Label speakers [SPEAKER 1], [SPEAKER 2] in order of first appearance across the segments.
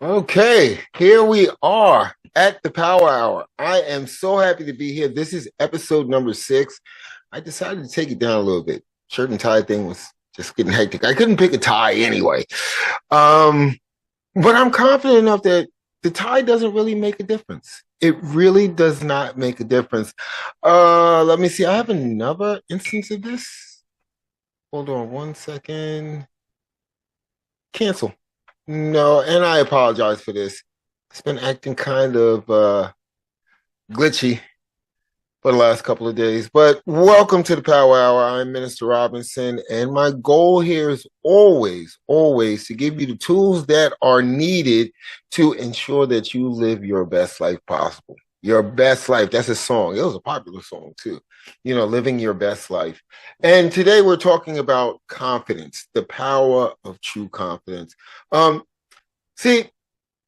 [SPEAKER 1] Okay, here we are at the Power Hour. I am so happy to be here. This is episode number 6. I decided to take it down a little bit. Shirt and tie thing was just getting hectic. I couldn't pick a tie anyway. Um, but I'm confident enough that the tie doesn't really make a difference. It really does not make a difference. Let me see. I have another instance of this. Hold on one second. Cancel. No, and I apologize for this. It's been acting kind of glitchy for the last couple of days. But welcome to the Power Hour. I'm Minister Robinson, and my goal here is always to give you the tools that are needed to ensure that you live your best life possible. Your best life. That's a song. It was a popular song too. Living your best life. And today we're talking about confidence, the power of true confidence. See,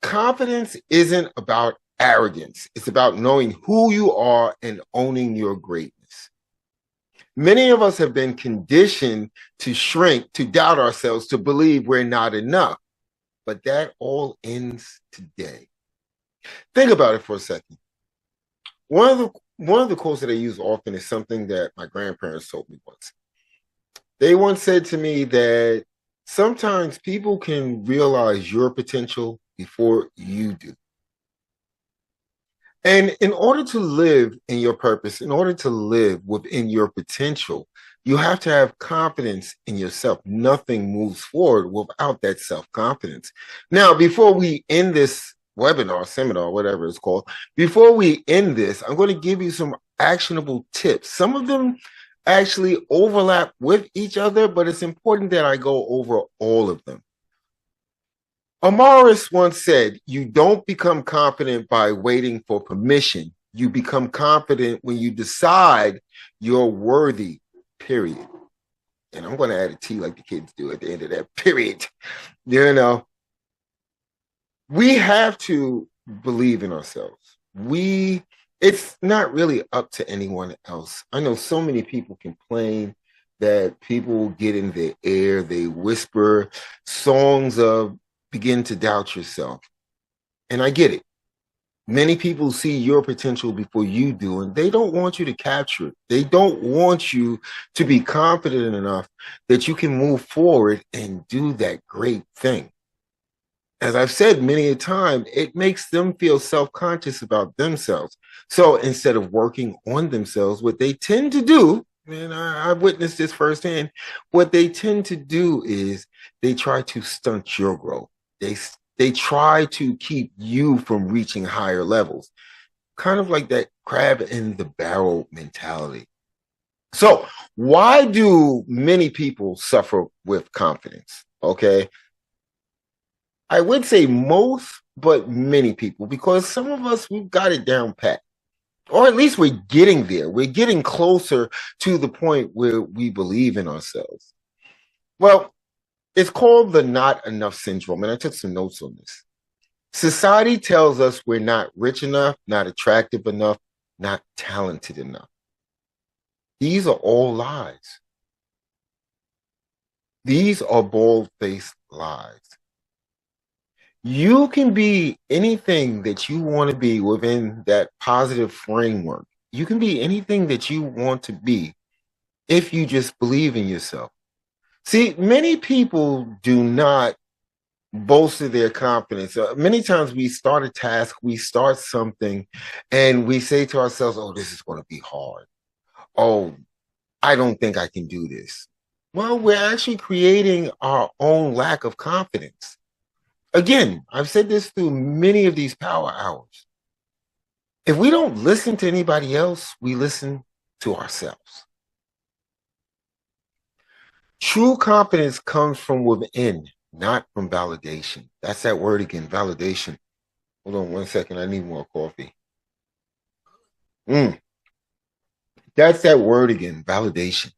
[SPEAKER 1] confidence isn't about arrogance. It's about knowing who you are and owning your greatness. Many of us have been conditioned to shrink, to doubt ourselves, to believe we're not enough. But that all ends today. Think about it for a second. One of the quotes that I use often is something that my grandparents told me once. They once said to me that sometimes people can realize your potential before you do. And in order to live in your purpose, in order to live within your potential, you have to have confidence in yourself. Nothing moves forward without that self-confidence. Now, before we end this webinar, seminar, whatever it's called, before we end this, I'm going to give you some actionable tips. Some of them actually overlap with each other, but it's important that I go over all of them. Amaris once said, you don't become confident by waiting for permission. You become confident when you decide you're worthy, period. And I'm going to add a T like the kids do at the end of that, period. We have to believe in ourselves. It's not really up to anyone else. I know so many people complain that people get in their ear, they whisper songs of begin to doubt yourself. And I get it. Many people see your potential before you do, and they don't want you to capture it. They don't want you to be confident enough that you can move forward and do that great thing. As I've said many a time, it makes them feel self-conscious about themselves. So instead of working on themselves, what they tend to do, and I've witnessed this firsthand, what they tend to do is they try to stunt your growth. They try to keep you from reaching higher levels, kind of like that crab in the barrel mentality. So why do many people suffer with confidence? Okay. I would say most, but many people, because some of us, we've got it down pat, or at least we're getting there. We're getting closer to the point where we believe in ourselves. Well, it's called the not enough syndrome, and I took some notes on this. Society tells us we're not rich enough, not attractive enough, not talented enough. These are all lies. These are bald-faced lies. You can be anything that you want to be within that positive framework. You can be anything that you want to be if you just believe in yourself. See, many people do not bolster their confidence. Many times we start a task, we start something, and we say to ourselves, oh, this is going to be hard. Oh, I don't think I can do this. Well, we're actually creating our own lack of confidence. Again, I've said this through many of these power hours. If we don't listen to anybody else, we listen to ourselves. True confidence comes from within, not from validation. That's that word again, validation. Hold on one second. I need more coffee. That's that word again, validation.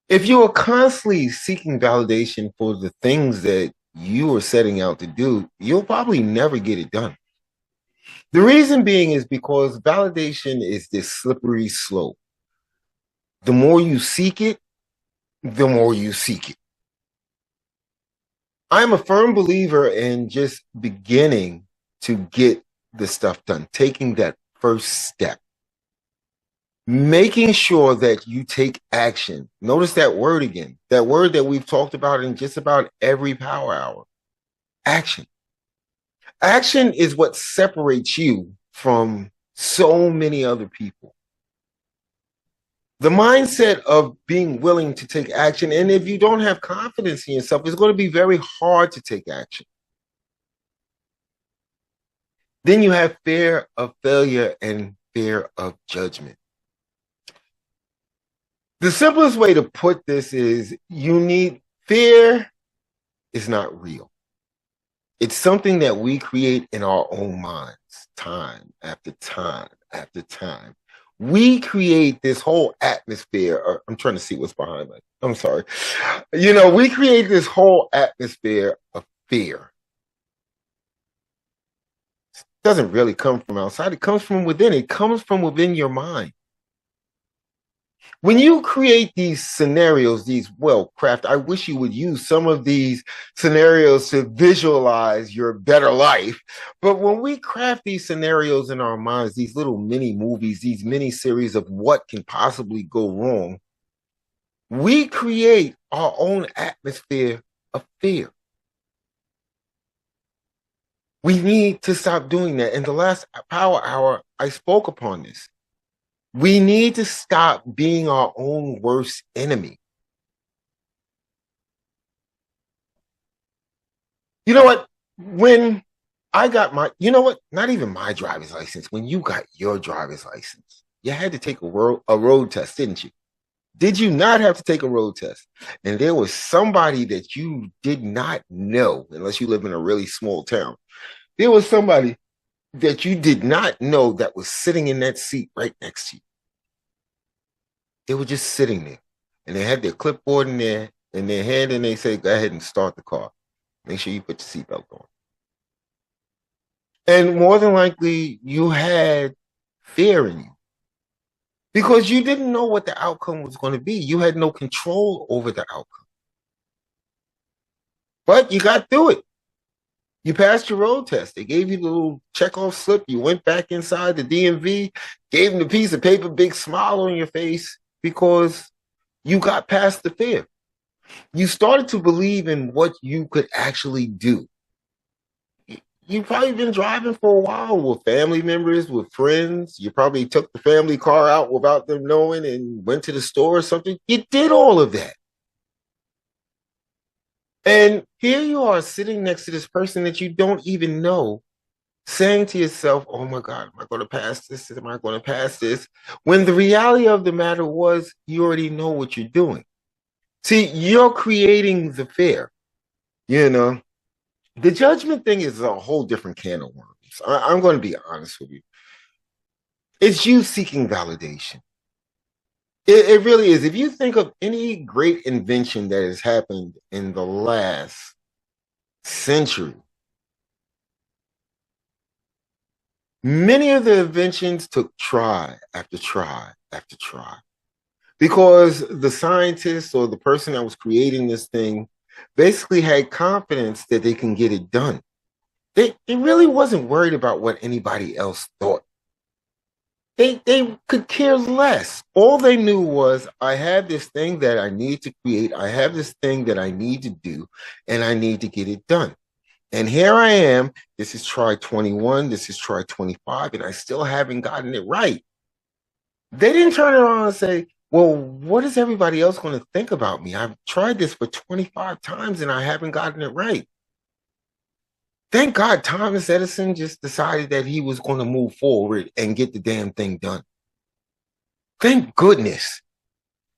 [SPEAKER 1] If you are constantly seeking validation for the things that you are setting out to do, you'll probably never get it done. The reason being is because validation is this slippery slope. The more you seek it, the more you seek it. I'm a firm believer in just beginning to get the stuff done, taking that first step, making sure that you take action. Notice that word again, that word that we've talked about in just about every power hour: action. Action is what separates you from so many other people. The mindset of being willing to take action. And if you don't have confidence in yourself, it's going to be very hard to take action. Then you have fear of failure and fear of judgment. The simplest way to put this is fear is not real. It's something that we create in our own minds, time after time after time. We create this whole atmosphere. I'm trying to see what's behind me. I'm sorry. We create this whole atmosphere of fear. It doesn't really come from outside. It comes from within. It comes from within your mind. When you create these scenarios, Kraft, I wish you would use some of these scenarios to visualize your better life. But when we craft these scenarios in our minds, these little mini movies, these mini series of what can possibly go wrong, we create our own atmosphere of fear. We need to stop doing that. In the last power hour, I spoke upon this. We need to stop being our own worst enemy. You know what? When I got not even my driver's license. When you got your driver's license, you had to take a road test, didn't you? Did you not have to take a road test? And there was somebody that you did not know, unless you live in a really small town. There was somebody that you did not know that was sitting in that seat right next to you. They were just sitting there, and they had their clipboard in their hand, and they said, go ahead and start the car. Make sure you put your seatbelt on. And more than likely, you had fear in you because you didn't know what the outcome was going to be. You had no control over the outcome. But you got through it. You passed your road test. They gave you the little checkoff slip. You went back inside the DMV, gave them the piece of paper, big smile on your face, because you got past the fear. You started to believe in what you could actually do. You've probably been driving for a while with family members, with friends. You probably took the family car out without them knowing and went to the store or something. You did all of that. And here you are sitting next to this person that you don't even know, saying to yourself, oh my God, am I going to pass this? Am I going to pass this? When the reality of the matter was, you already know what you're doing. See, you're creating the fear. The judgment thing is a whole different can of worms. I'm going to be honest with you. It's you seeking validation. It really is. If you think of any great invention that has happened in the last century, many of the inventions took try after try after try, because the scientist or the person that was creating this thing basically had confidence that they can get it done. They really wasn't worried about what anybody else thought. They could care less. All they knew was, I have this thing that I need to create. I have this thing that I need to do, and I need to get it done. And here I am. This is try 21. This is try 25, and I still haven't gotten it right. They didn't turn around and say, well, what is everybody else going to think about me? I've tried this for 25 times, and I haven't gotten it right. Thank God Thomas Edison just decided that he was going to move forward and get the damn thing done. Thank goodness.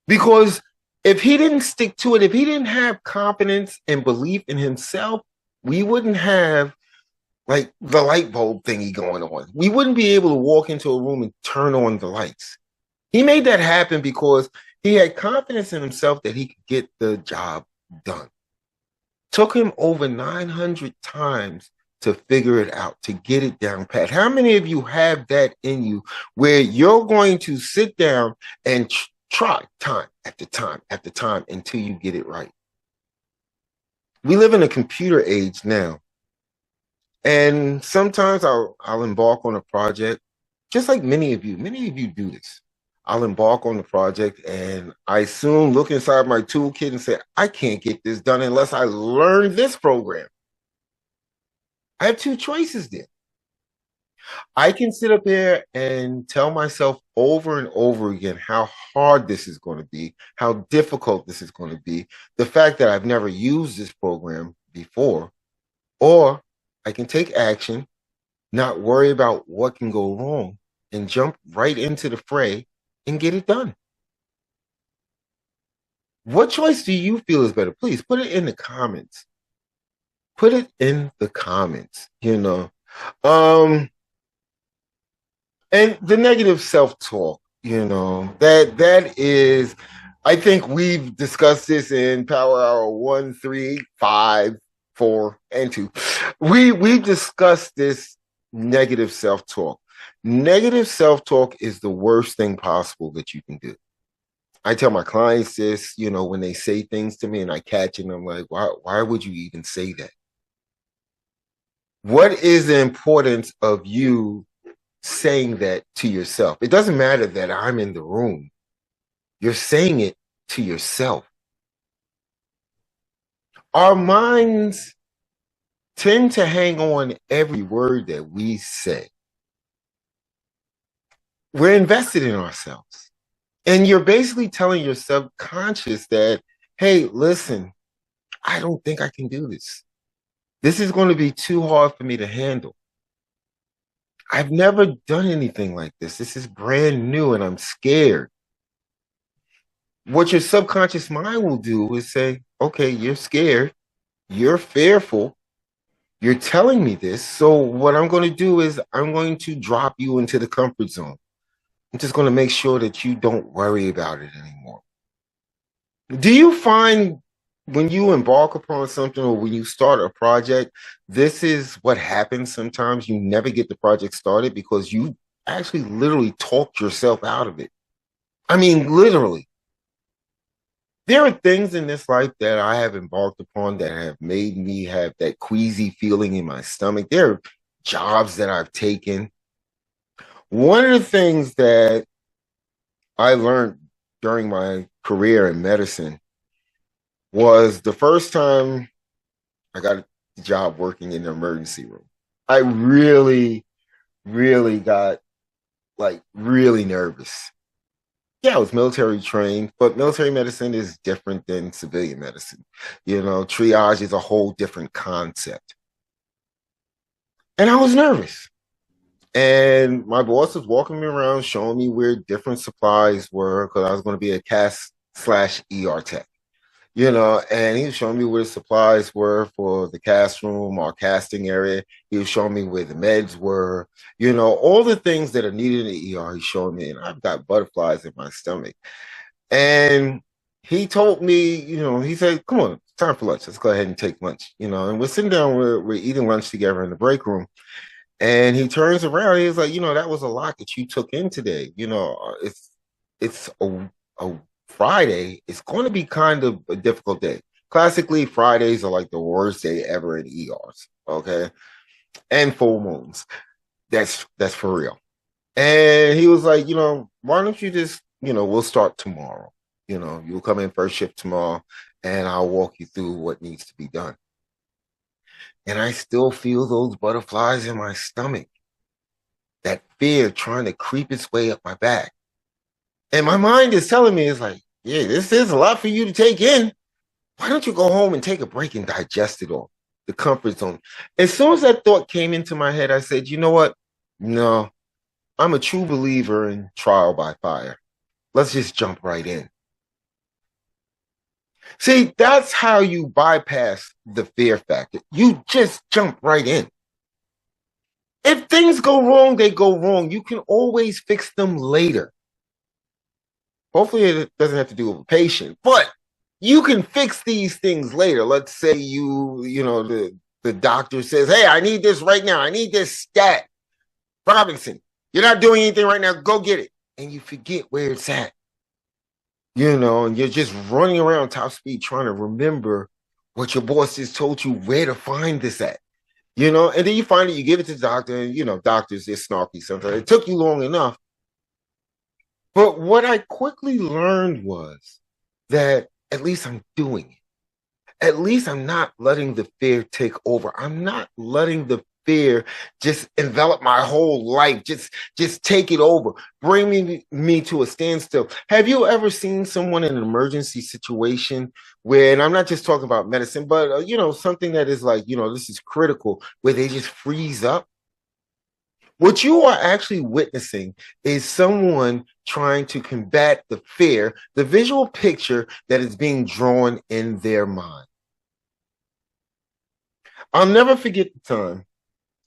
[SPEAKER 1] Because if he didn't stick to it, if he didn't have confidence and belief in himself, we wouldn't have like the light bulb thingy going on. We wouldn't be able to walk into a room and turn on the lights. He made that happen because he had confidence in himself that he could get the job done. Took him over 900 times to figure it out, to get it down pat. How many of you have that in you where you're going to sit down and try time after time after time until you get it right? We live in a computer age now. And sometimes I'll embark on a project, just like many of you do this. I'll embark on the project and I soon look inside my toolkit and say, I can't get this done unless I learn this program. I have two choices there. I can sit up here and tell myself over and over again how hard this is going to be, how difficult this is going to be, the fact that I've never used this program before, or I can take action, not worry about what can go wrong, and jump right into the fray and get it done. What choice do you feel is better? Please put it in the comments. Put it in the comments, you know. Um, and the negative self-talk, you know, that is, I think we've discussed this in Power Hour 1, 3, 5, 4, and 2. We've discussed this negative self-talk. Negative self-talk is the worst thing possible that you can do. I tell my clients this, you know, when they say things to me and I catch it, and I'm like, why would you even say that? What is the importance of you saying that to yourself? It doesn't matter that I'm in the room. You're saying it to yourself. Our minds tend to hang on every word that we say. We're invested in ourselves. And you're basically telling your subconscious that, hey, listen, I don't think I can do this. This is going to be too hard for me to handle. I've never done anything like this. This is brand new and I'm scared. What your subconscious mind will do is say, okay, you're scared. You're fearful. You're telling me this. So what I'm going to do is I'm going to drop you into the comfort zone. I'm just going to make sure that you don't worry about it anymore. Do you find when you embark upon something or when you start a project, this is what happens sometimes? You never get the project started because you actually literally talked yourself out of it. I mean, literally. There are things in this life that I have embarked upon that have made me have that queasy feeling in my stomach. There are jobs that I've taken. One of the things that I learned during my career in medicine was the first time I got a job working in the emergency room. I really got like really nervous. Yeah, I was military trained, but military medicine is different than civilian medicine. You know, triage is a whole different concept. And I was nervous. And my boss was walking me around, showing me where different supplies were because I was going to be a cast slash ER tech, you know, and he was showing me where the supplies were for the cast room or casting area. He was showing me where the meds were, you know, all the things that are needed in the ER. He's showing me, and I've got butterflies in my stomach. And he told me, you know, he said, come on, it's time for lunch. Let's go ahead and take lunch, you know, and we're sitting down, we're eating lunch together in the break room. And he turns around. He's like, you know, that was a lot that you took in today. You know, it's a Friday. It's going to be kind of a difficult day. Classically, Fridays are like the worst day ever in ERs. Okay, and full moons. That's for real. And he was like, you know, why don't you just, you know, we'll start tomorrow. You know, you'll come in first shift tomorrow, and I'll walk you through what needs to be done. And I still feel those butterflies in my stomach, that fear trying to creep its way up my back. And my mind is telling me, it's like, yeah, this is a lot for you to take in. Why don't you go home and take a break and digest it all? The comfort zone. As soon as that thought came into my head, I said, you know what? No, I'm a true believer in trial by fire. Let's just jump right in. See, that's how you bypass the fear factor. You just jump right in. If things go wrong, they go wrong. You can always fix them later. Hopefully, it doesn't have to do with a patient, but you can fix these things later. Let's say you know, the doctor says, hey, I need this right now. I need this stat. Robinson, you're not doing anything right now. Go get it. And you forget where it's at. You know, and you're just running around top speed trying to remember what your boss just told you where to find this at. You know, and then you find it, you give it to the doctor, and you know, doctors, they're snarky sometimes. It took you long enough. But what I quickly learned was that at least I'm doing it. At least I'm not letting the fear take over. I'm not letting the fear just envelop my whole life, just take it over, bring me to a standstill. Have you ever seen someone in an emergency situation where, and I'm not just talking about medicine, but you know, something that is like, you know, this is critical, where they just freeze up? What you are actually witnessing is someone trying to combat the fear, the visual picture that is being drawn in their mind. I'll never forget the time,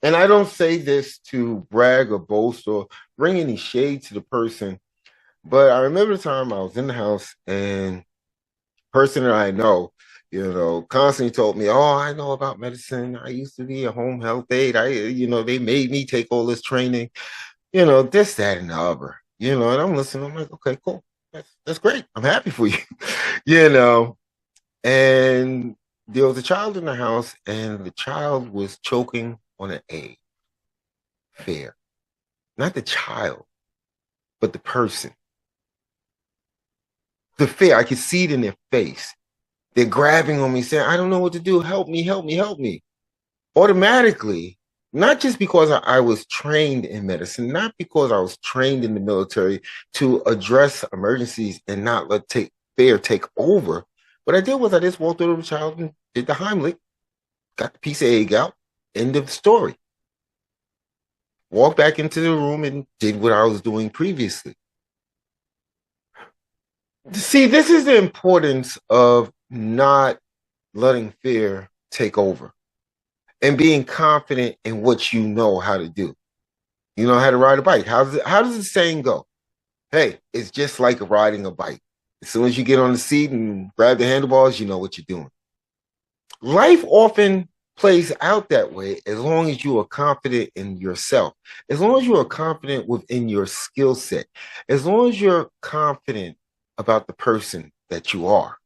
[SPEAKER 1] and I don't say this to brag or boast or bring any shade to the person, but I remember the time I was in the house and the person that I know, you know, constantly told me, oh, I know about medicine. I used to be a home health aide. You know, they made me take all this training, you know, this, that, and the other, you know, and I'm listening. I'm like, okay, cool. That's great. I'm happy for you, you know, and there was a child in the house and the child was choking on an egg. Fair. Not the child, but the person. The fear, I could see it in their face. They're grabbing on me, saying, I don't know what to do. Help me, help me, help me. Automatically, not just because I was trained in medicine, not because I was trained in the military to address emergencies and not let fear take over. What I did was I just walked over to the child and did the Heimlich, got the piece of egg out, end of story. Walked back into the room and did what I was doing previously. See, this is the importance of not letting fear take over and being confident in what you know how to do. You know how to ride a bike. How does the saying go? Hey, it's just like riding a bike. As soon as you get on the seat and grab the handlebars, you know what you're doing. Life often plays out that way as long as you are confident in yourself, as long as you are confident within your skill set, as long as you're confident about the person that you are.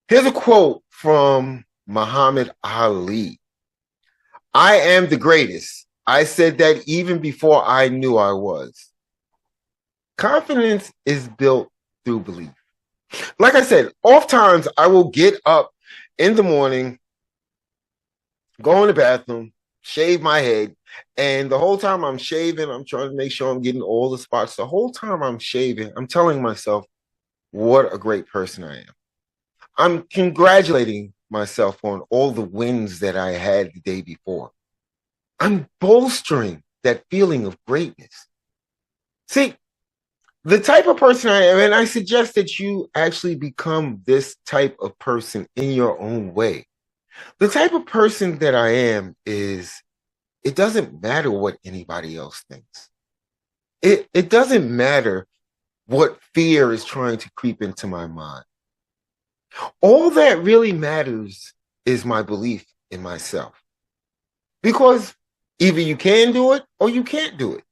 [SPEAKER 1] Here's a quote from Muhammad Ali. I am the greatest. I said that even before I knew I was. Confidence is built through belief. Like I said, oftentimes I will get up in the morning, go in the bathroom, shave my head, and the whole time I'm shaving, I'm trying to make sure I'm getting all the spots. The whole time I'm shaving, I'm telling myself what a great person I am. I'm congratulating myself on all the wins that I had the day before. I'm bolstering that feeling of greatness. See, the type of person I am, and I suggest that you actually become this type of person in your own way. The type of person that I am is, it doesn't matter what anybody else thinks. It doesn't matter what fear is trying to creep into my mind. All that really matters is my belief in myself. Because either you can do it or you can't do it.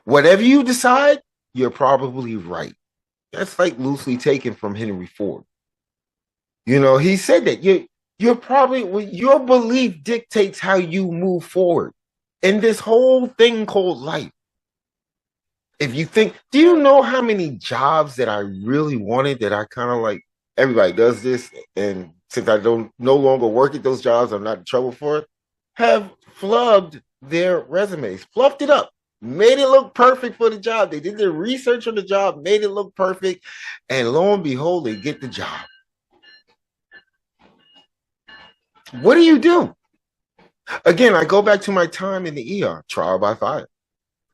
[SPEAKER 1] Whatever you decide, you're probably right. That's like loosely taken from Henry Ford. You know, he said that you're probably, your belief dictates how you move forward in this whole thing called life. If you think, do you know how many jobs that I really wanted that I kind of like, everybody does this, and since I don't no longer work at those jobs, I'm not in trouble for it, have flubbed their resumes, fluffed it up, made it look perfect for the job. They did their research on the job, made it look perfect, and lo and behold, they get the job. What do you do? Again, I go back to my time in the ER, trial by fire.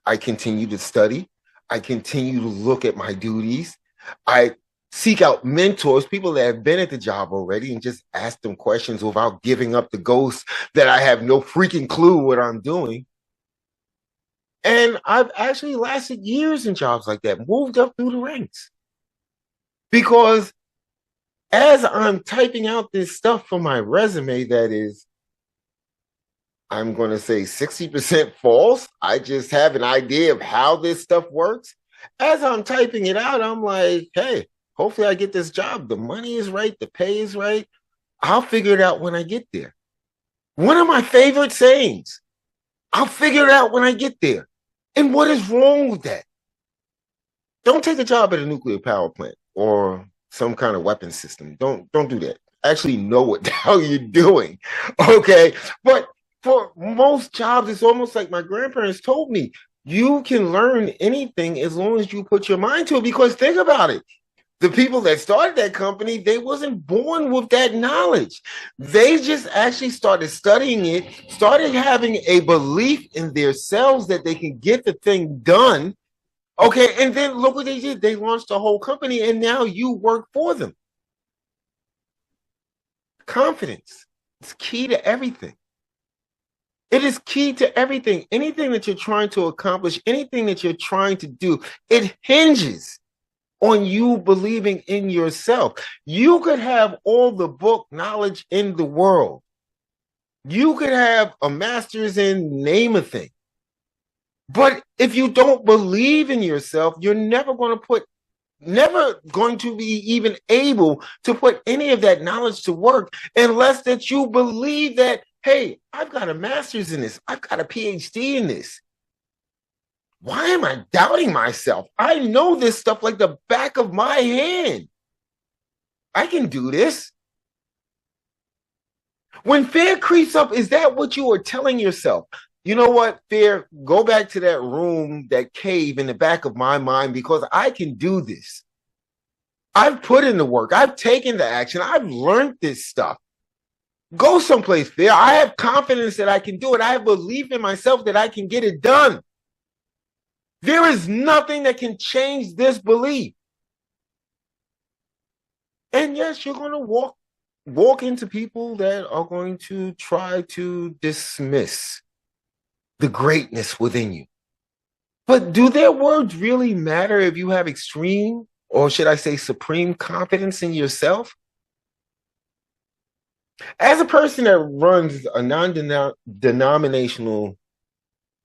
[SPEAKER 1] I continue to study. I continue to look at my duties. I seek out mentors, people that have been at the job already, and just ask them questions without giving up the ghost that I have no freaking clue what I'm doing. And I've actually lasted years in jobs like that, moved up through the ranks. Because as I'm typing out this stuff for my resume that is, I'm going to say 60% false. I just have an idea of how this stuff works. As I'm typing it out, I'm like, hey, hopefully I get this job. The money is right. The pay is right. I'll figure it out when I get there. One of my favorite sayings, I'll figure it out when I get there. And what is wrong with that? Don't take a job at a nuclear power plant or some kind of weapon system. Don't do that. Actually know what the hell you're doing. Okay. But for most jobs, it's almost like my grandparents told me, you can learn anything as long as you put your mind to it. Because think about it. The people that started that company, they wasn't born with that knowledge. They just actually started studying it, started having a belief in themselves that they can get the thing done. Okay, and then look what they did. They launched a whole company, and now you work for them. Confidence is key to everything. It is key to everything. Anything that you're trying to accomplish, anything that you're trying to do, it hinges on you believing in yourself. You could have all the book knowledge in the world. You could have a master's in name a thing. But if you don't believe in yourself, you're never going to be even able to put any of that knowledge to work unless that you believe that, hey, I've got a master's in this. I've got a PhD in this. Why am I doubting myself? I know this stuff like the back of my hand. I can do this. When fear creeps up, is that what you are telling yourself? You know what, fear? Go back to that room, that cave in the back of my mind, because I can do this. I've put in the work. I've taken the action. I've learned this stuff. Go someplace, fear. I have confidence that I can do it. I have belief in myself that I can get it done. There is nothing that can change this belief. And yes, you're going to walk into people that are going to try to dismiss the greatness within you. But do their words really matter if you have extreme, or should I say supreme, confidence in yourself? As a person that runs a non-denominational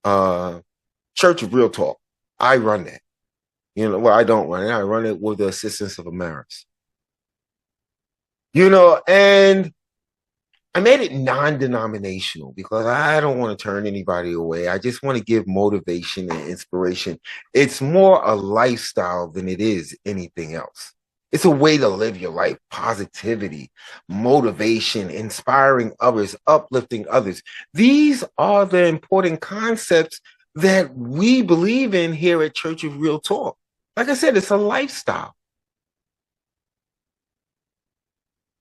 [SPEAKER 1] Church of Real Talk, I run that. Well, I don't run it. I run it with the assistance of a Maris. And I made it non-denominational because I don't want to turn anybody away. I just want to give motivation and inspiration. It's more a lifestyle than it is anything else. It's a way to live your life, positivity, motivation, inspiring others, uplifting others. These are the important concepts that we believe in here at Church of Real Talk. Like I said, it's a lifestyle.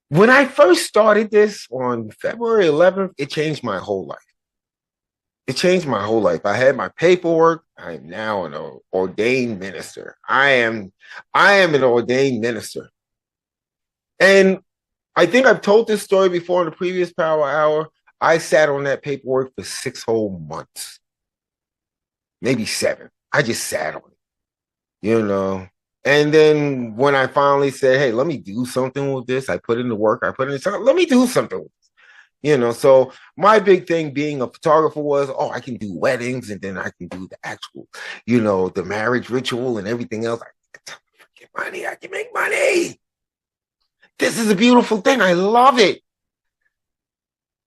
[SPEAKER 1] When I first started this on February 11th, it changed my whole life. It changed my whole life. I had my paperwork. I am now an ordained minister. I am an ordained minister. And I think I've told this story before in the previous Power Hour. I sat on that paperwork for 6 whole months. Maybe 7. I just sat on it, And then when I finally said, hey, let me do something with this, I put in the work, let me do something with this. So my big thing being a photographer was, I can do weddings, and then I can do the actual, the marriage ritual and everything else. I can get money, I can make money. This is a beautiful thing. I love it.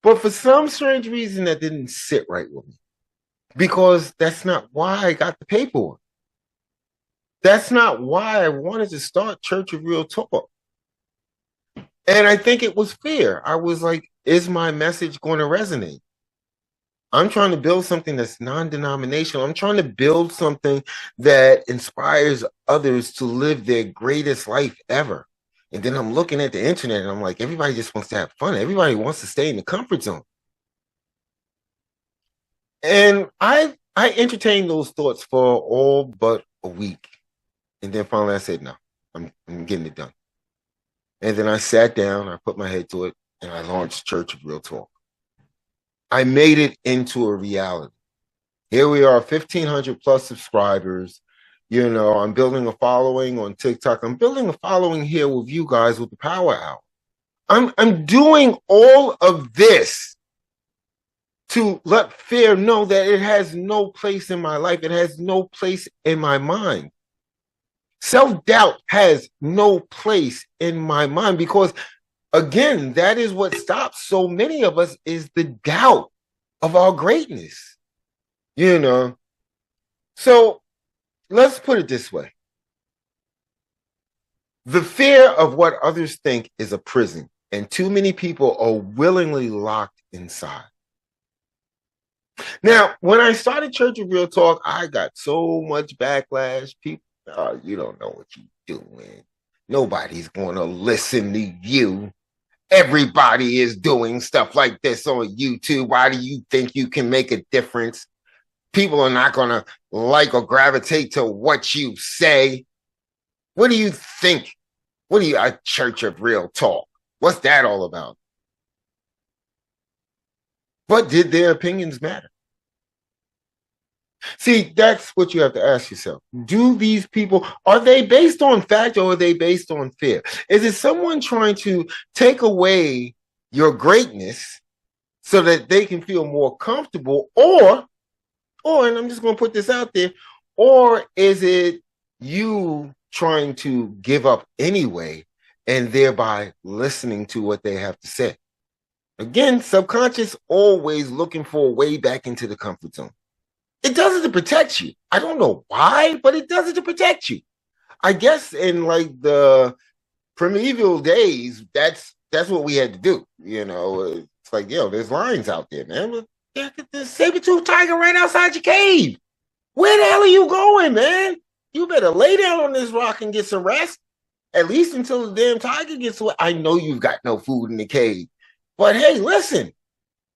[SPEAKER 1] But for some strange reason, that didn't sit right with me. Because that's not why I got the paperwork. That's not why I wanted to start Church of Real Talk. And I think it was fear. I was like, is my message going to resonate? I'm trying to build something that's non-denominational. I'm trying to build something that inspires others to live their greatest life ever. And then I'm looking at the internet and I'm like, everybody just wants to have fun. Everybody wants to stay in the comfort zone. And I entertained those thoughts for all but a week. And then finally I said, no, I'm getting it done. And then I sat down, I put my head to it, and I launched Church of Real Talk. I made it into a reality. Here we are, 1,500 plus subscribers. I'm building a following on TikTok. I'm building a following here with you guys with the Power Hour. I'm doing all of this to let fear know that it has no place in my life. It has no place in my mind. Self-doubt has no place in my mind because Again, that is what stops so many of us, is the doubt of our greatness. So let's put it this way. The fear of what others think is a prison, and too many people are willingly locked inside. Now, when I started Church of Real Talk, I got so much backlash. People, oh, you don't know what you're doing. Nobody's going to listen to you. Everybody is doing stuff like this on YouTube. Why do you think you can make a difference? People are not going to like or gravitate to what you say. What do you think? What are you, a Church of Real Talk? What's that all about? But did their opinions matter? See, that's what you have to ask yourself. Do these people, are they based on fact or are they based on fear? Is it someone trying to take away your greatness so that they can feel more comfortable, or, and I'm just going to put this out there, or is it you trying to give up anyway and thereby listening to what they have to say? Again, subconscious always looking for a way back into the comfort zone. It does it to protect you. I don't know why, but it does it to protect you. I guess in like the primeval days, that's what we had to do. It's like, there's lions out there, man. Get this saber-toothed tiger right outside your cave. Where the hell are you going, man? You better lay down on this rock and get some rest. At least until the damn tiger gets away. I know you've got no food in the cave. But hey, listen.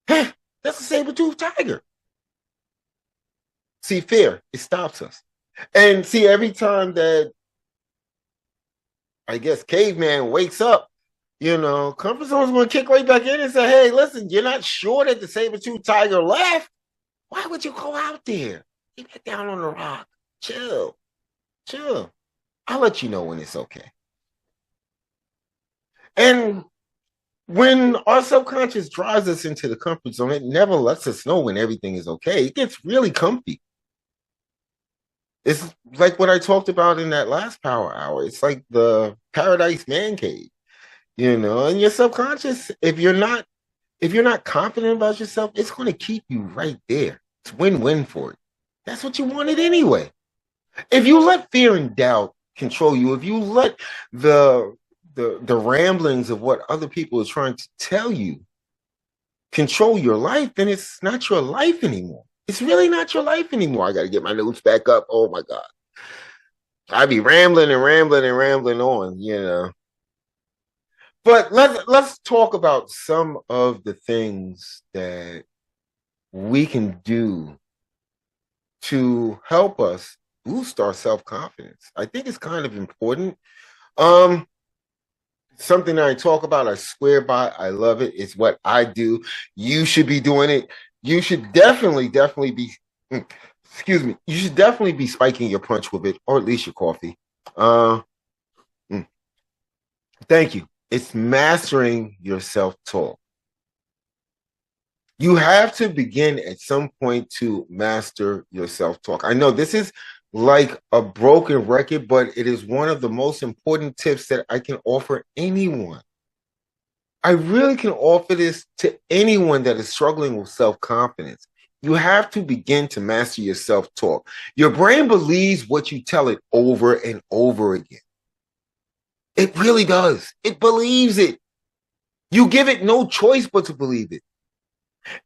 [SPEAKER 1] That's a saber-toothed tiger. See, fear, it stops us. And see, every time that, I guess, caveman wakes up, comfort zone's going to kick right back in and say, hey, listen, you're not sure that the saber-toothed tiger left? Why would you go out there? Get back down on the rock. Chill. I'll let you know when it's okay. And when our subconscious drives us into the comfort zone, it never lets us know when everything is okay. It gets really comfy. It's like what I talked about in that last power hour. It's like the paradise man cave, and your subconscious, if you're not confident about yourself, it's going to keep you right there. It's win-win for it. That's what you wanted anyway. If you let fear and doubt control you, if you let the ramblings of what other people are trying to tell you control your life, then it's not your life anymore. It's really not your life anymore. I got to get my notes back up. Oh my God. I'd be rambling on, But let's talk about some of the things that we can do to help us boost our self-confidence. I think it's kind of important. Something that I talk about, I swear by, I love it. It's what I do. You should be doing it. You should definitely be, you should definitely be spiking your punch with it, or at least your coffee. Thank you. It's mastering your self-talk. You have to begin at some point to master your self-talk. I know this is like a broken record, but it is one of the most important tips that I can offer anyone. I really can offer this to anyone that is struggling with self-confidence. You have to begin to master your self-talk. Your brain believes what you tell it over and over again. It really does. It believes it. You give it no choice but to believe it.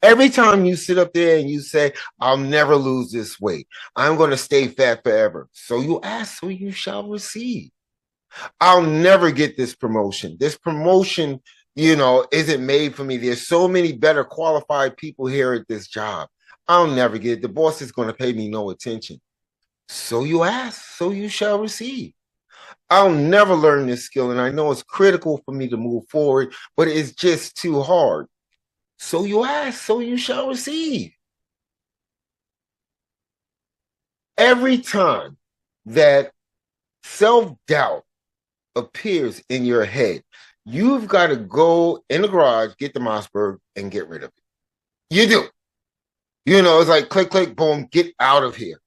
[SPEAKER 1] Every time you sit up there and you say, I'll never lose this weight. I'm going to stay fat forever. So you ask, so you shall receive. I'll never get this promotion. This promotion, isn't made for me. There's so many better qualified people here at this job. I'll never get it. The boss is going to pay me no attention. So you ask, so you shall receive. I'll never learn this skill, and I know it's critical for me to move forward, but it's just too hard. So you ask, so you shall receive. Every time that self-doubt appears in your head, you've got to go in the garage, get the Mossberg, and get rid of it. You do. It's like click, click, boom, get out of here.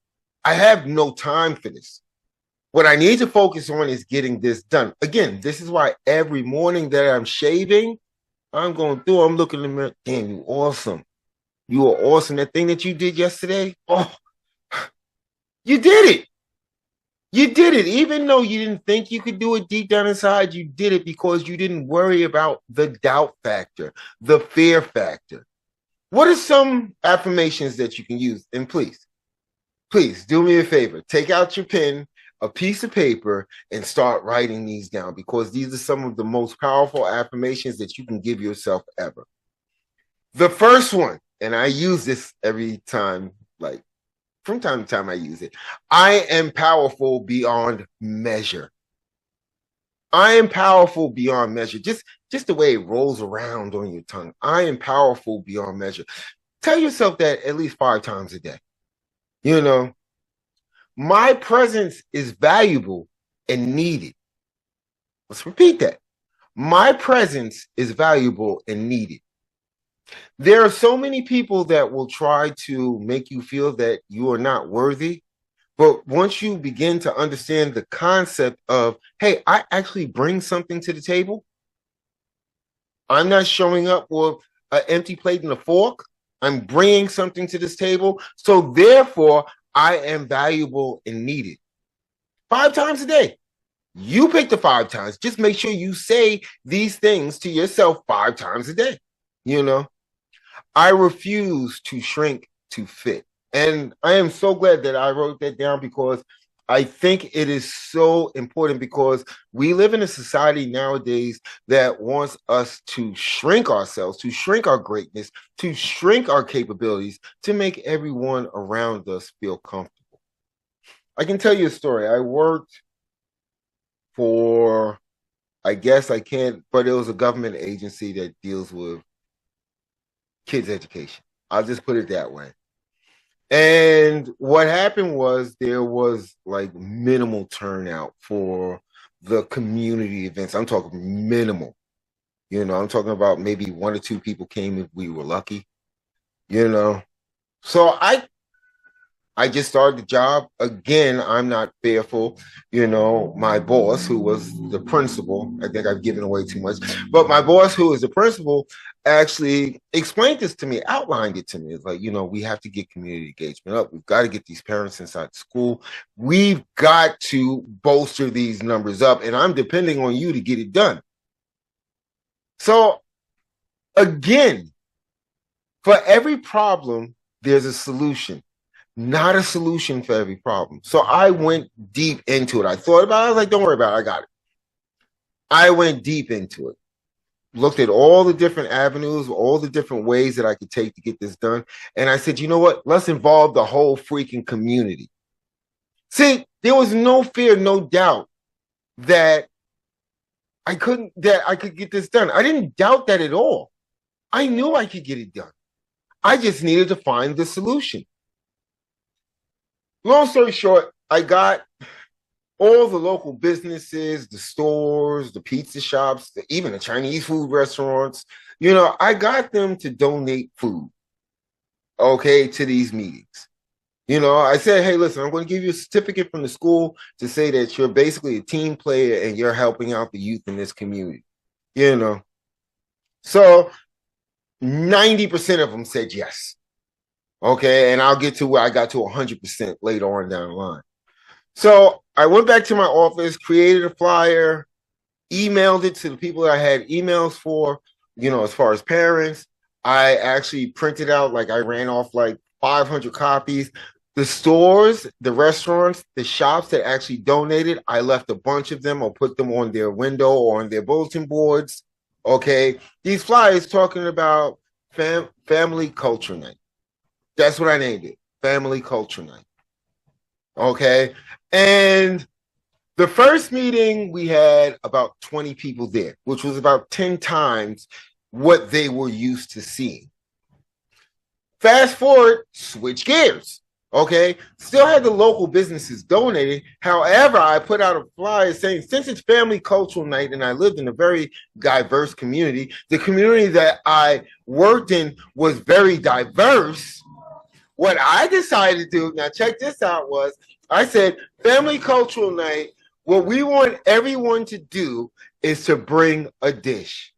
[SPEAKER 1] I have no time for this. What I need to focus on is getting this done. Again, this is why every morning that I'm shaving, I'm going through, I'm looking in the mirror. Damn, you awesome. You are awesome. That thing that you did yesterday, oh, you did it. You did it. Even though you didn't think you could do it deep down inside, you did it because you didn't worry about the doubt factor, the fear factor. What are some affirmations that you can use? And please do me a favor. Take out your pen, a piece of paper, and start writing these down, because these are some of the most powerful affirmations that you can give yourself ever. The first one, and I use this every time, like from time to time I use it. I am powerful beyond measure. I am powerful beyond measure. Just the way it rolls around on your tongue. I am powerful beyond measure. Tell yourself that at least 5 times a day. You know, my presence is valuable and needed. Let's repeat that. My presence is valuable and needed. There are so many people that will try to make you feel that you are not worthy. But once you begin to understand the concept of, hey, I actually bring something to the table. I'm not showing up with an empty plate and a fork. I'm bringing something to this table. So therefore, I am valuable and needed. 5 times a day. You pick the 5 times. Just make sure you say these things to yourself 5 times a day. You know, I refuse to shrink to fit. And I am so glad that I wrote that down, because I think it is so important, because we live in a society nowadays that wants us to shrink ourselves, to shrink our greatness, to shrink our capabilities, to make everyone around us feel comfortable. I can tell you a story. I worked for, I guess I can't, but it was a government agency that deals with kids' education. I'll just put it that way. And what happened was there was like minimal turnout for the community events. I'm talking minimal. You know, I'm talking about maybe 1 or 2 people came if we were lucky. You know, so I just started the job. Again, I'm not fearful. You know, my boss, who was the principal, I think I've given away too much, but my boss, who is the principal, actually explained this to me, outlined it to me. It's like, you know, we have to get community engagement up. We've got to get these parents inside school. We've got to bolster these numbers up, and I'm depending on you to get it done. So again, for every problem, there's a solution. Not a solution for every problem. So I went deep into it. I thought about it. I was like, don't worry about it. I got it. I went deep into it. Looked at all the different avenues, all the different ways that I could take to get this done. And I said, you know what? Let's involve the whole freaking community. See, there was no fear, no doubt that I could get this done. I didn't doubt that at all. I knew I could get it done. I just needed to find the solution. Long story short, I got all the local businesses, the stores, the pizza shops, even the Chinese food restaurants. You know, I got them to donate food, okay, to these meetings. You know, I said, hey, listen, I'm going to give you a certificate from the school to say that you're basically a team player and you're helping out the youth in this community. You know, so 90% of them said yes. Okay, and I'll get to where I got to 100% later on down the line. So I went back to my office, created a flyer, emailed it to the people that I had emails for, you know, as far as parents. I actually printed out, like I ran off like 500 copies. The stores, the restaurants, the shops that actually donated, I left a bunch of them or put them on their window or on their bulletin boards. Okay, these flyers talking about family culture night. That's what I named it, Family Culture Night. Okay. And the first meeting, we had about 20 people there, which was about 10 times what they were used to seeing. Fast forward, switch gears. Okay. Still had the local businesses donating. However, I put out a flyer saying, since it's Family Cultural Night and I lived in a very diverse community, the community that I worked in was very diverse. What I decided to do, now check this out, was I said, family cultural night, what we want everyone to do is to bring a dish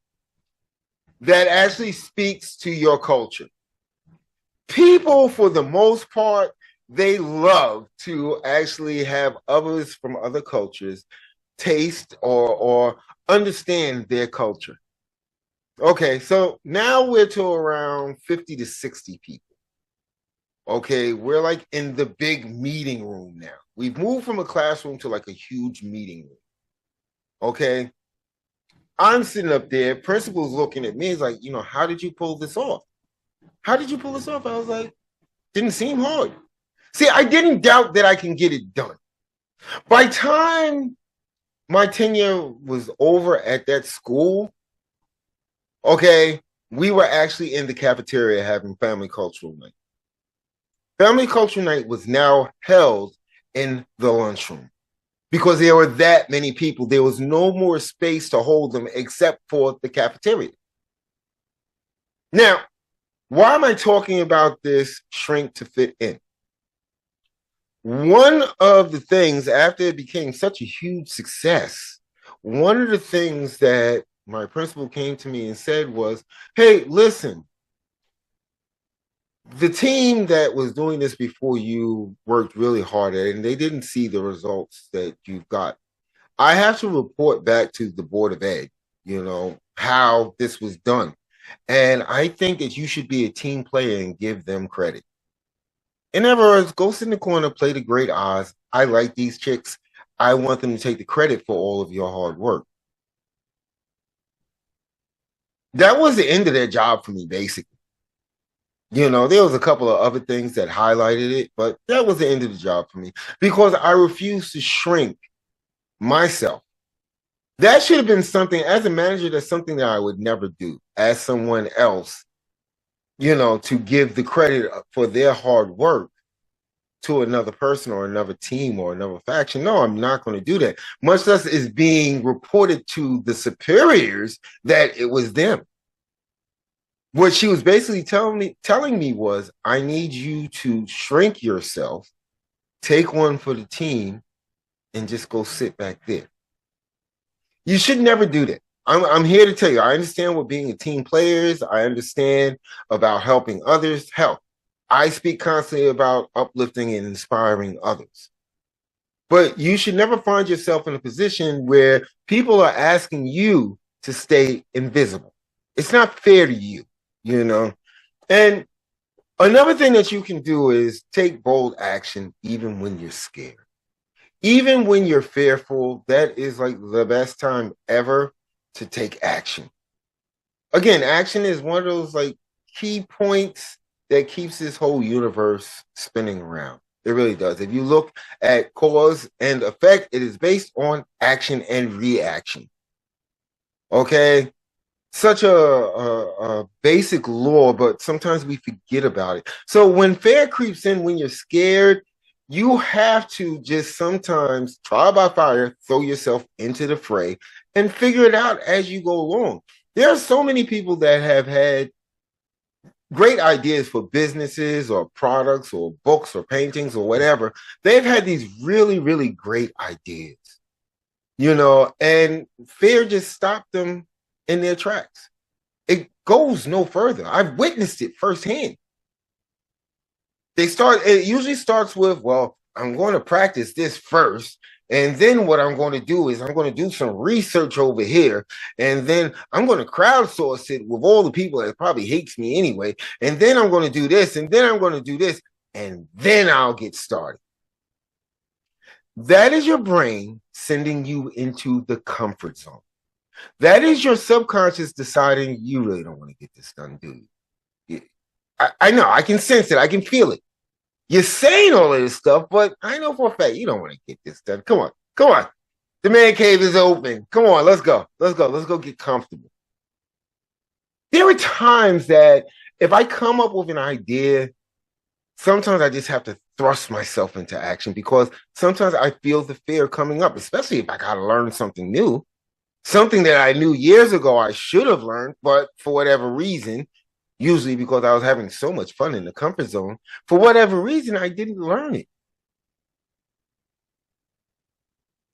[SPEAKER 1] that actually speaks to your culture. People, for the most part, they love to actually have others from other cultures taste or understand their culture. Okay, so now we're to around 50 to 60 people. Okay, we're like in the big meeting room now. We've moved from a classroom to like a huge meeting room. Okay, I'm sitting up there, principal's looking at me, he's like, how did you pull this off? How did you pull this off? I was like, didn't seem hard. See, I didn't doubt that I can get it done. By time my tenure was over at that school, okay, we were actually in the cafeteria having family cultural night. Family cultural night was now held in the lunchroom because there were that many people. There was no more space to hold them except for the cafeteria. Now, why am I talking about this shrink to fit in? One of the things, after it became such a huge success, one of the things that my principal came to me and said was, hey, listen, the team that was doing this before you worked really hard at it, and they didn't see the results that you've got. I have to report back to the Board of Ed, how this was done. And I think that you should be a team player and give them credit. In other words, go sit in the corner, play the great Oz. I like these chicks. I want them to take the credit for all of your hard work. That was the end of their job for me, basically. There was a couple of other things that highlighted it, but that was the end of the job for me because I refused to shrink myself. That should have been something, as a manager, that's something that I would never do as someone else, to give the credit for their hard work to another person or another team or another faction. No, I'm not going to do that. Much less is being reported to the superiors that it was them. What she was basically telling me was, I need you to shrink yourself, take one for the team, and just go sit back there. You should never do that. I'm here to tell you, I understand what being a team player is. I understand about helping others. Hell, I speak constantly about uplifting and inspiring others. But you should never find yourself in a position where people are asking you to stay invisible. It's not fair to you. And another thing that you can do is take bold action even when you're scared. Even when you're fearful, that is like the best time ever to take action. Again, action is one of those like key points that keeps this whole universe spinning around. It really does. If you look at cause and effect, it is based on action and reaction. Okay? Such a basic law, but sometimes we forget about it. So when fear creeps in, when you're scared, you have to just sometimes try by fire, throw yourself into the fray and figure it out as you go along. There are so many people that have had great ideas for businesses or products or books or paintings or whatever. They've had these really, really great ideas, and fear just stopped them in their tracks. It goes no further. I've witnessed it firsthand. It usually starts with, well, I'm going to practice this first. And then what I'm going to do is I'm going to do some research over here. And then I'm going to crowdsource it with all the people that probably hates me anyway. And then I'm going to do this. And then I'm going to do this. And then I'll get started. That is your brain sending you into the comfort zone. That is your subconscious deciding you really don't want to get this done, do you? I know, I can sense it. I can feel it. You're saying all of this stuff, but I know for a fact you don't want to get this done. Come on. The man cave is open. Come on, let's go. Let's go get comfortable. There are times that if I come up with an idea, sometimes I just have to thrust myself into action because sometimes I feel the fear coming up, especially if I got to learn something new. Something that I knew years ago I should have learned, but for whatever reason, usually because I was having so much fun in the comfort zone, for whatever reason, I didn't learn it.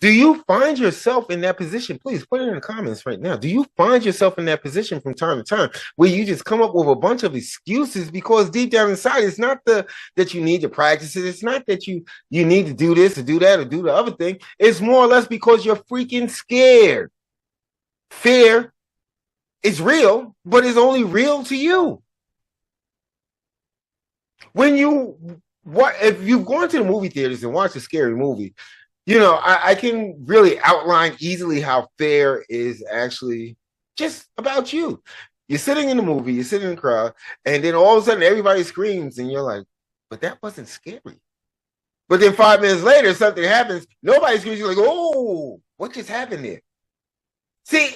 [SPEAKER 1] Do you find yourself in that position? Please put it in the comments right now. Do you find yourself in that position from time to time where you just come up with a bunch of excuses because deep down inside, it's not that you need to practice it. It's not that you need to do this or do that or do the other thing. It's more or less because you're freaking scared. Fear is real, but it's only real to you. When if you've gone to the movie theaters and watched a scary movie, I can really outline easily how fear is actually just about you. You're sitting in the movie, you're sitting in the crowd, and then all of a sudden everybody screams, and you're like, but that wasn't scary. But then 5 minutes later, something happens, nobody screams, you're like, oh, what just happened there? See,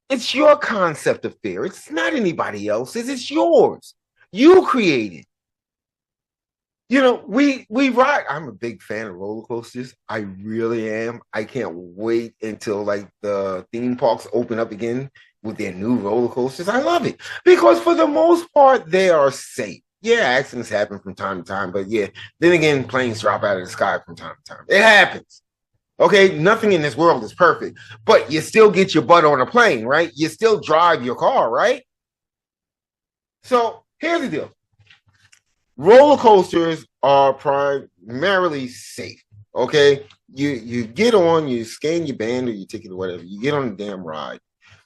[SPEAKER 1] it's your concept of fear. It's not anybody else's, it's yours. You created. We ride. I'm a big fan of roller coasters. I really am. I can't wait until like the theme parks open up again with their new roller coasters. I love it because for the most part, they are safe. Yeah, accidents happen from time to time, but yeah, then again, planes drop out of the sky from time to time. It happens. Okay, nothing in this world is perfect, but you still get your butt on a plane, right? You still drive your car, right? So here's the deal. Roller coasters are primarily safe. Okay, you get on, you scan your band or your ticket or whatever, you get on the damn ride.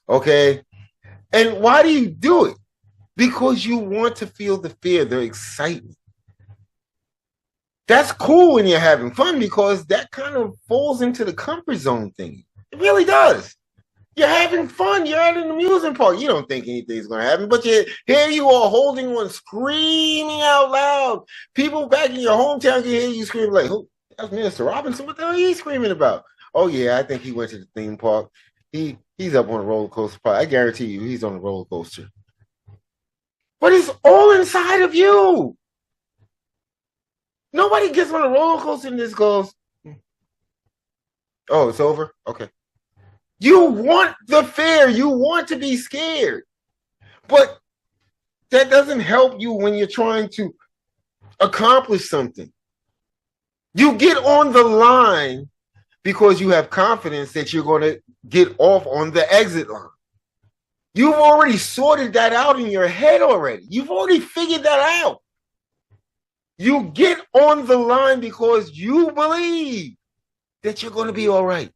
[SPEAKER 1] Okay, and why do you do it? Because you want to feel the fear, the excitement. That's cool when you're having fun because that kind of falls into the comfort zone thing. It really does. You're having fun. You're at an amusement park. You don't think anything's going to happen, but here you are holding one, screaming out loud. People back in your hometown can hear you screaming like, "Who? That's Mr. Robinson. What the hell are you screaming about?" Oh yeah, I think he went to the theme park. He's up on a roller coaster park. I guarantee you, he's on a roller coaster. But it's all inside of you. Nobody gets on a roller coaster and just goes, "Oh, it's over." Okay. You want the fear. You want to be scared. But that doesn't help you when you're trying to accomplish something. You get on the line because you have confidence that you're going to get off on the exit line. You've already sorted that out in your head already. You've already figured that out. You get on the line because you believe that you're going to be all right.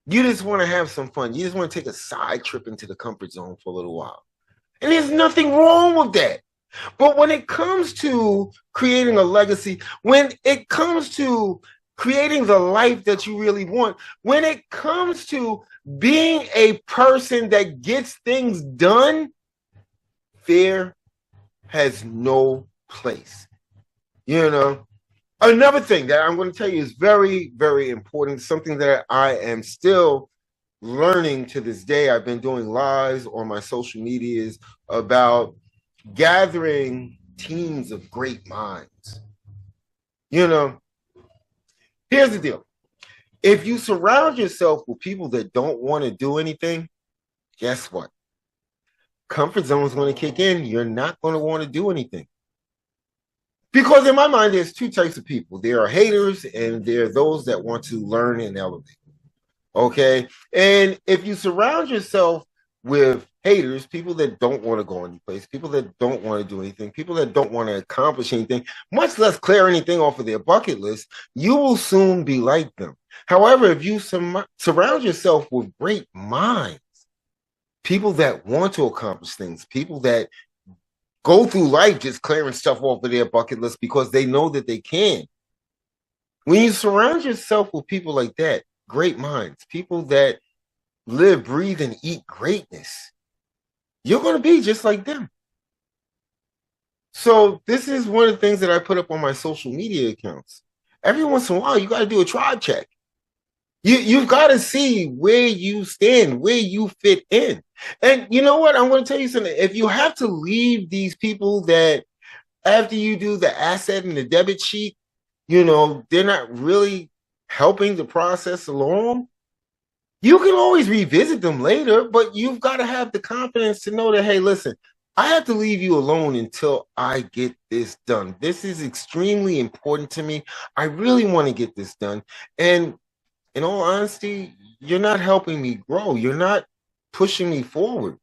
[SPEAKER 1] You just want to have some fun. You just want to take a side trip into the comfort zone for a little while. And there's nothing wrong with that. But when it comes to creating a legacy, when it comes to creating the life that you really want, when it comes to being a person that gets things done, fear has no place. Another thing that I'm going to tell you is very, very important, something that I am still learning to this day. I've been doing lives on my social medias about gathering teams of great minds. Here's the deal. If you surround yourself with people that don't want to do anything, guess what? Comfort zone is going to kick in. You're not going to want to do anything. Because in my mind, there's two types of people. There are haters and there are those that want to learn and elevate. Okay? And if you surround yourself with haters, people that don't want to go any place, people that don't want to do anything, people that don't want to accomplish anything, much less clear anything off of their bucket list, you will soon be like them. However, if you surround yourself with great minds, people that want to accomplish things, people that go through life just clearing stuff off of their bucket list because they know that they can. When you surround yourself with people like that, great minds, people that live, breathe, and eat greatness, you're going to be just like them. So this is one of the things that I put up on my social media accounts. Every once in a while, you got to do a tribe check. You've got to see where you stand, where you fit in. And you know what? I'm going to tell you something. If you have to leave these people that after you do the asset and the debit sheet, they're not really helping the process along, you can always revisit them later, but you've got to have the confidence to know that, hey, listen, I have to leave you alone until I get this done. This is extremely important to me. I really want to get this done. And in all honesty, you're not helping me grow. You're not pushing me forward.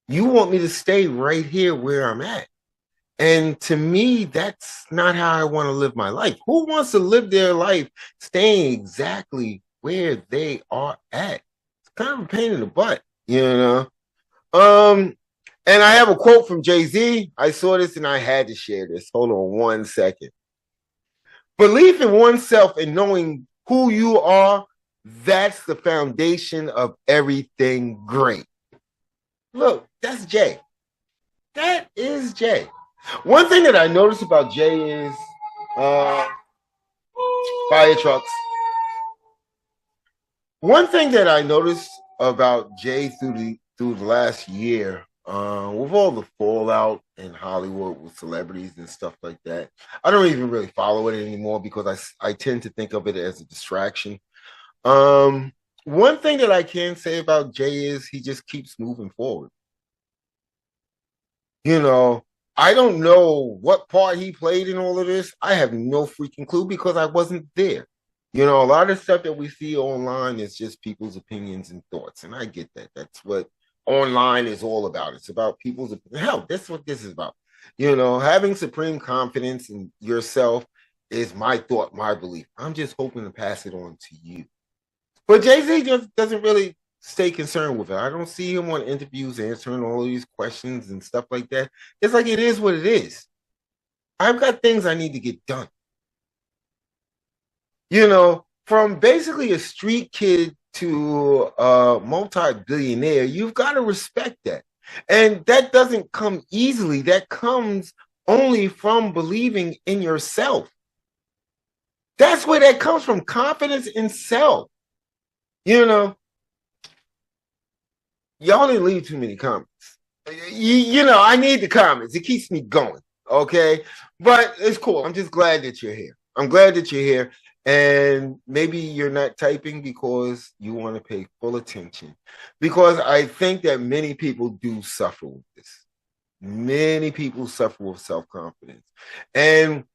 [SPEAKER 1] You want me to stay right here where I'm at. And to me, that's not how I want to live my life. Who wants to live their life staying exactly where they are at? It's kind of a pain in the butt, you know? Um, and I have a quote from Jay-Z. I saw this and I had to share this. Hold on 1 second. Belief in oneself and knowing who you are, that's the foundation of everything great. Look, that's Jay. That is Jay. One thing that I noticed about Jay is fire trucks. One thing that I noticed about Jay through the last year, with all the fallout in Hollywood with celebrities and stuff like that, I don't even really follow it anymore because I tend to think of it as a distraction. One thing that I can say about Jay is he just keeps moving forward. You know, I don't know what part he played in all of this. I have no freaking clue because I wasn't there. You know, a lot of stuff that we see online is just people's opinions and thoughts. And I get that. That's what online is all about. It's about people's hell, that's what this is about. You know, having supreme confidence in yourself is my thought, my belief. I'm just hoping to pass it on to you. But Jay-Z just doesn't really stay concerned with it. I don't see him on interviews answering all these questions and stuff like that. It's like it is what it is. I've got things I need to get done. You know, from basically a street kid to a multi-billionaire, you've got to respect that. And that doesn't come easily. That comes only from believing in yourself. That's where that comes from, confidence in self. You know, y'all didn't leave too many comments. You know, I need the comments. It keeps me going. Okay. But it's cool. I'm just glad that you're here. I'm glad that you're here. And maybe you're not typing because you want to pay full attention. Because I think that many people do suffer with this. Many people suffer with self-confidence. And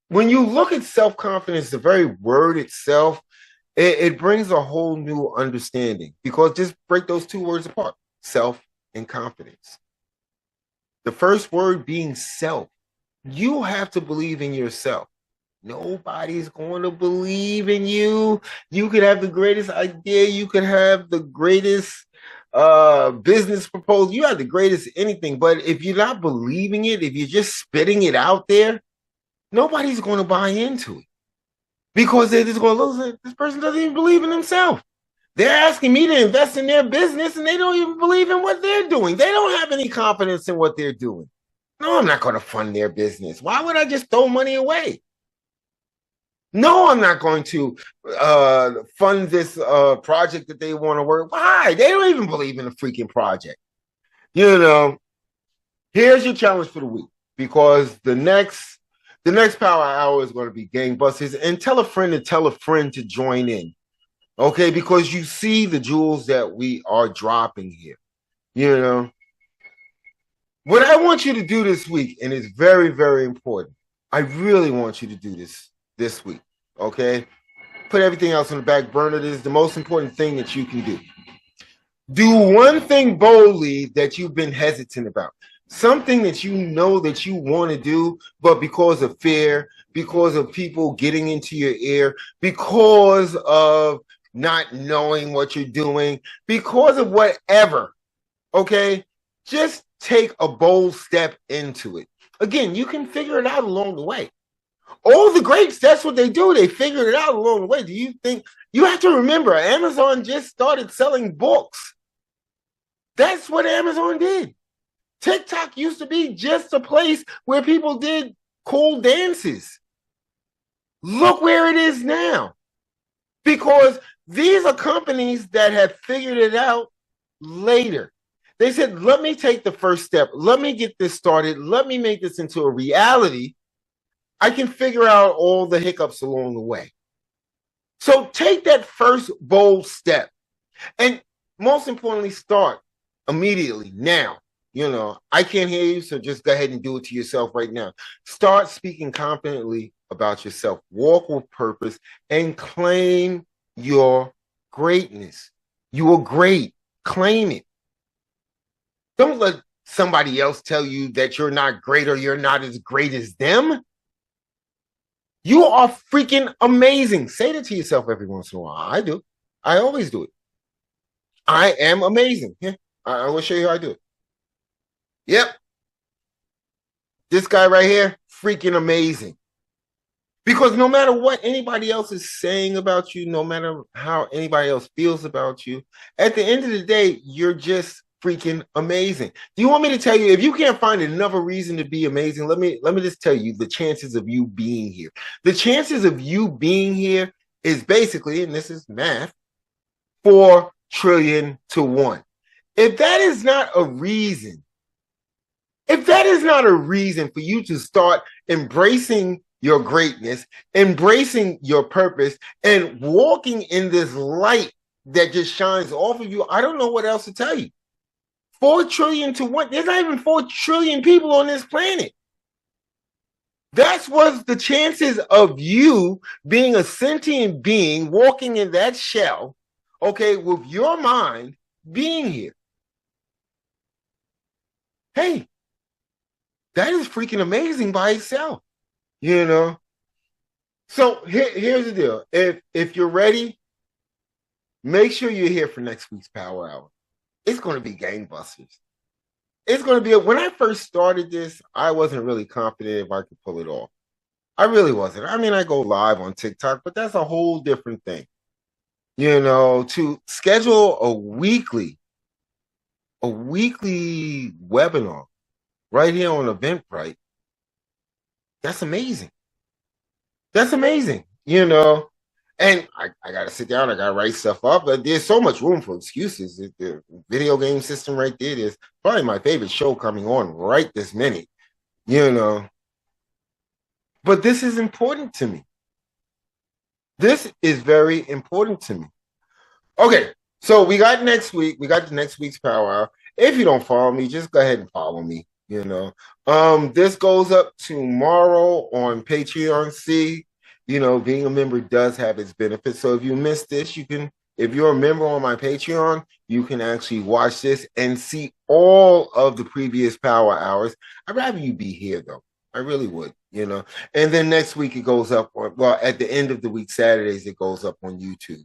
[SPEAKER 1] when you look at self-confidence, the very word itself, it brings a whole new understanding. Because just break those two words apart, self and confidence. The first word being self. You have to believe in yourself. Nobody's going to believe in you. You could have the greatest idea. You could have the greatest business proposal. You have the greatest anything. But if you're not believing it, if you're just spitting it out there, nobody's going to buy into it. Because they're just going to lose it. This person doesn't even believe in themselves. They're asking me to invest in their business and they don't even believe in what they're doing. They don't have any confidence in what they're doing. No, I'm not going to fund their business. Why would I just throw money away? No, I'm not going to fund this project that they want to work. Why? They don't even believe in the freaking project. You know, here's your challenge for the week, because the next power hour is going to be gangbusters. And tell a friend to join in. Okay, because you see the jewels that we are dropping here. You know, what I want you to do this week, and it's very, very important. I really want you to do this week. Okay, put everything else on the back burner. This is the most important thing that you can do. Do one thing boldly that you've been hesitant about. Something that you know that you want to do, but because of fear, because of people getting into your ear, because of not knowing what you're doing, because of whatever, okay? Just take a bold step into it. Again, you can figure it out along the way. All the greats, that's what they do. They figure it out along the way. Do you think, you have to remember, Amazon just started selling books. That's what Amazon did. TikTok used to be just a place where people did cool dances. Look where it is now. Because these are companies that have figured it out later. They said, let me take the first step. Let me get this started. Let me make this into a reality. I can figure out all the hiccups along the way. So take that first bold step. And most importantly, start immediately, now. You know, I can't hear you, so just go ahead and do it to yourself right now. Start speaking confidently about yourself. Walk with purpose and claim your greatness. You are great. Claim it. Don't let somebody else tell you that you're not great or you're not as great as them. You are freaking amazing. Say that to yourself every once in a while. I do. I always do it. I am amazing. Yeah, I will show you how I do it. Yep. This guy right here, freaking amazing. Because no matter what anybody else is saying about you, no matter how anybody else feels about you, at the end of the day, you're just freaking amazing. Do you want me to tell you, if you can't find another reason to be amazing, let me just tell you the chances of you being here. The chances of you being here is basically, and this is math, 4 trillion to 1. If that is not a reason, if that is not a reason for you to start embracing your greatness, embracing your purpose, and walking in this light that just shines off of you, I don't know what else to tell you. 4 trillion to 1. There's not even 4 trillion people on this planet. That's what's the chances of you being a sentient being walking in that shell, okay, with your mind being here. Hey, that is freaking amazing by itself, you know? So here's the deal. If you're ready, make sure you're here for next week's Power Hour. It's going to be gangbusters. It's going to be, when I first started this, I wasn't really confident if I could pull it off. I really wasn't. I mean, I go live on TikTok, but that's a whole different thing. You know, to schedule a weekly webinar right here on Eventbrite, that's amazing. That's amazing, you know. And I got to sit down, I got to write stuff up. But there's so much room for excuses. The video game system right there is probably my favorite show coming on right this minute, you know. But this is important to me. This is very important to me. Okay, so we got next week. We got the next week's Power Hour. If you don't follow me, just go ahead and follow me, you know. This goes up tomorrow on Patreon. See, you know, being a member does have its benefits. So if you missed this, you can, if you're a member on my Patreon, you can actually watch this and see all of the previous Power Hours. I'd rather you be here, though. I really would, you know. And then next week it goes up on, well, at the end of the week, Saturdays, it goes up on YouTube.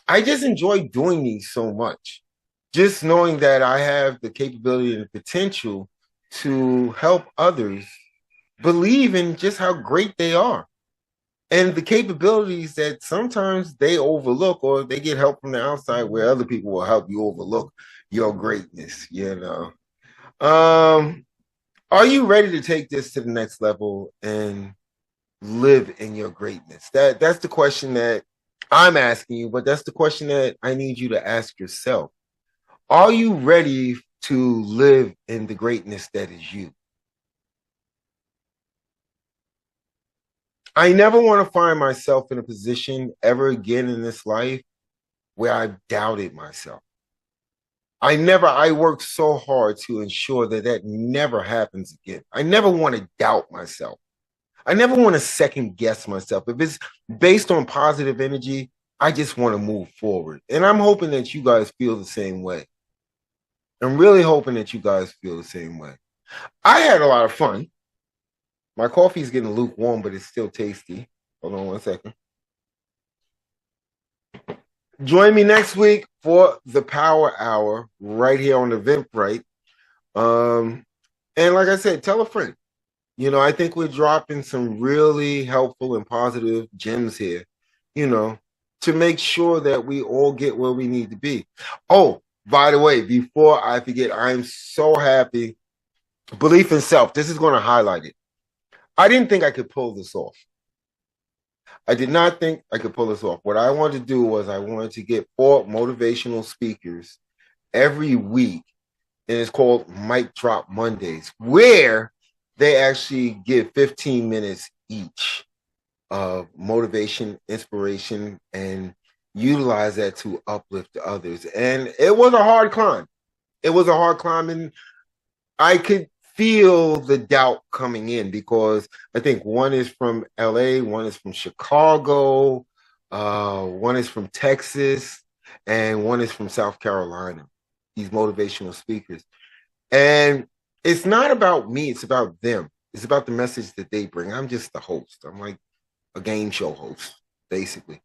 [SPEAKER 1] I just enjoy doing these so much. Just knowing that I have the capability and the potential to help others believe in just how great they are. And the capabilities that sometimes they overlook, or they get help from the outside where other people will help you overlook your greatness, you know. Are you ready to take this to the next level and live in your greatness? That's the question that I'm asking you, but that's the question that I need you to ask yourself. Are you ready to live in the greatness that is you? I never want to find myself in a position ever again in this life where I've doubted myself. I work so hard to ensure that that never happens again. I never want to doubt myself. I never want to second guess myself. If it's based on positive energy, I just want to move forward. And I'm hoping that you guys feel the same way. I'm really hoping that you guys feel the same way. I had a lot of fun. My coffee is getting lukewarm, but it's still tasty. Hold on one second. Join me next week for the Power Hour right here on Eventbrite. And like I said, tell a friend. You know, I think we're dropping some really helpful and positive gems here, you know, to make sure that we all get where we need to be. Oh, by the way, before I forget, I'm so happy. Belief in self. This is going to highlight it. I didn't think I could pull this off. I did not think I could pull this off. What I wanted to do was I wanted to get 4 motivational speakers every week, and it's called Mic Drop Mondays, where they actually give 15 minutes each of motivation, inspiration, and utilize that to uplift others. And it was a hard climb. It was a hard climb, and I could feel the doubt coming in because I think one is from LA, one is from Chicago, One is from Texas, and one is from South Carolina. These motivational speakers. And it's not about me, it's about them. It's about the message that they bring. I'm just the host. I'm like a game show host, basically.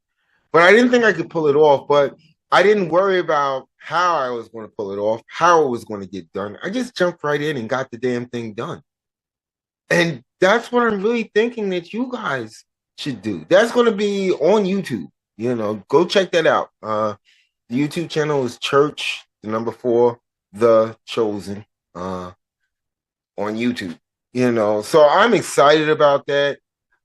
[SPEAKER 1] But I didn't think I could pull it off. But I didn't worry about how I was going to pull it off, how it was going to get done. I just jumped right in and got the damn thing done. And that's what I'm really thinking that you guys should do. That's going to be on YouTube. You know, go check that out. The YouTube channel is Church, the number 4, The Chosen, on YouTube. You know, so I'm excited about that.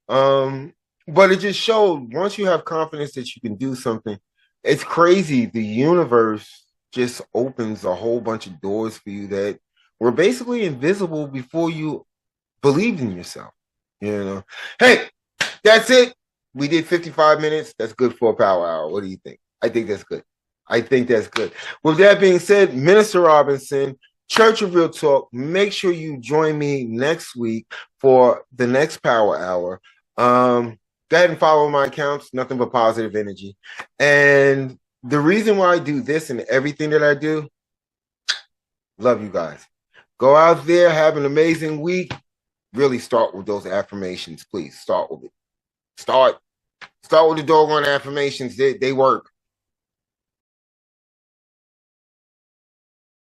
[SPEAKER 1] But it just showed once you have confidence that you can do something, it's crazy. The universe just opens a whole bunch of doors for you that were basically invisible before you believed in yourself. You know, hey, that's it. We did 55 minutes. That's good for a power hour. What do you think? I think that's good. I think that's good. With that being said, Minister Robinson, Church of Real Talk, make sure you join me next week for the next power hour. Go ahead and follow my accounts, nothing but positive energy. And the reason why I do this and everything that I do, love you guys. Go out there, have an amazing week. Really start with those affirmations, please. Start with it. Start with the doggone affirmations. They work.